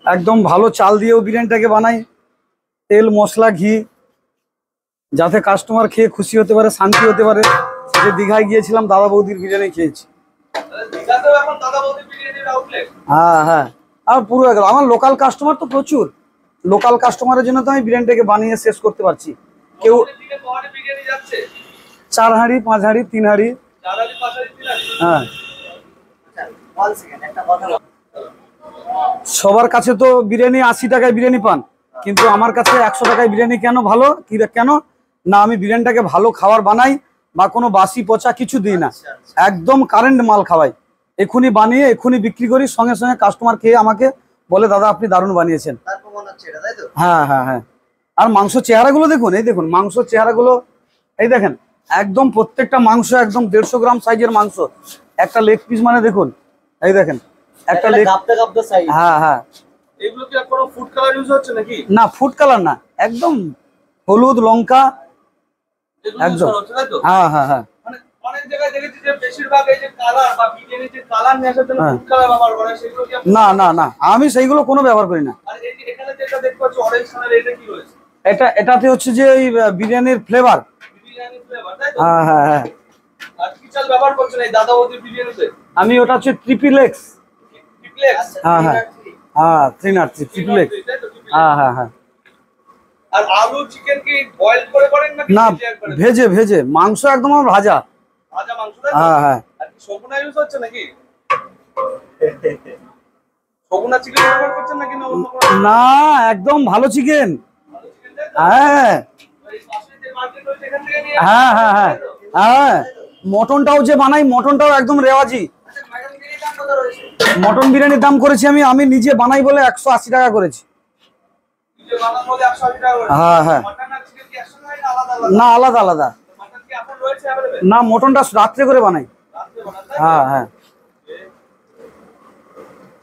একদম ভালো চাল দিয়েও বিরিয়ানিটাকে বানাই, তেল মশলা ঘি, যাতে কাস্টমার খেয়ে খুশি হতে পারে, শান্তি হতে পারে। যে দীঘায় গিয়েছিলাম দাদা বৌদির বিরিয়ানি খেয়েছি। হ্যাঁ হ্যাঁ, আর পুরো আমার লোকাল কাস্টমার তো প্রচুর, লোকাল কাস্টমারের জন্য তো আমি বিরিয়ানিটাকে বানিয়ে শেষ করতে পারছি। কেউ 4 হাঁড়ি 5 হাঁড়ি 3 হাঁড়ি। হ্যাঁ, সবার কাছে তো বিরিয়ানি 80 টাকায় বিরিয়ানি পান, কিন্তু আমার কাছে 100 টাকায় বিরিয়ানি কেন ভালো, কি কেন না, আমি বিরিয়ানিটাকে ভালো খাবার বানাই বা কোনো বাসি পচা কিছু দিই না, একদম কারেন্ট মাল খাওয়াই, এখুনি বানিয়ে এখুনি বিক্রি করি, সঙ্গে সঙ্গে কাস্টমার খেয়ে আমাকে বলে দাদা আপনি দারুণ বানিয়েছেন। হ্যাঁ হ্যাঁ হ্যাঁ, আর মাংস চেহারাগুলো দেখুন, এই দেখুন মাংস চেহারাগুলো, এই দেখেন একদম প্রত্যেকটা মাংস একদম 150 গ্রাম সাইজের মাংস, একটা লেগ পিস মানে দেখুন, এই দেখেন একটা লেগ। হ্যাঁ হ্যাঁ, এগুলো কি কোনো ফুড কালার ইউজ হচ্ছে নাকি? না, ফুড কালার না, একদম হলুদ লঙ্কা একদম। হ্যাঁ হ্যাঁ হ্যাঁ, মানে অনেক জায়গায় দেখেছি যে বেশিরভাগ এই যে কালার বা বিরিয়ানির যে কালার নিয়ে আসার জন্য ফুড কালার ব্যবহার করে, সেগুলো কি? না না না, আমি সেইগুলো কোনো ব্যবহার করি না। আর এই যে এখানে যেটা দেখতে পাচ্ছি অরেঞ্জ কালার, এটা কি রয়েছে? এটাতে হচ্ছে যে ওই বিরিয়ানির ফ্লেভার। বিরিয়ানির ফ্লেভার, তাই তো? হ্যাঁ হ্যাঁ হ্যাঁ। আর কি চাল ব্যবহার করছেন এই দাদা বৌদির বিরিয়ানিতে? আমি ওটা হচ্ছে ট্রিপল এক্স। হ্যাঁ হ্যাঁ হ্যাঁ, 3 ট্রিপল এক্স। হ্যাঁ হ্যাঁ হ্যাঁ। আর আলু চিকেন কি বয়েল করে করেন নাকি না, ভেজে ভেজে, মাংস একদম ভাজা। ভাজা মাংস? হ্যাঁ হ্যাঁ। আর কি সগুনা ইউজ হচ্ছে নাকি? সগুনা চিকেন ব্যবহার করছেন নাকি না অন্য কোনো? না, একদম ভালো চিকেন। হ্যাঁ হ্যাঁ হ্যাঁ হ্যাঁ হ্যাঁ, মটনটাও যে বানাই, মটনটাও একদম রেওয়াজি। মটন বিরিয়ানির দাম করেছি আমি নিজে বানাই বলে 180 টাকা করেছি। হ্যাঁ হ্যাঁ, না আলাদা আলাদা, না মটনটা রাত্রে করে বানাই। হ্যাঁ হ্যাঁ।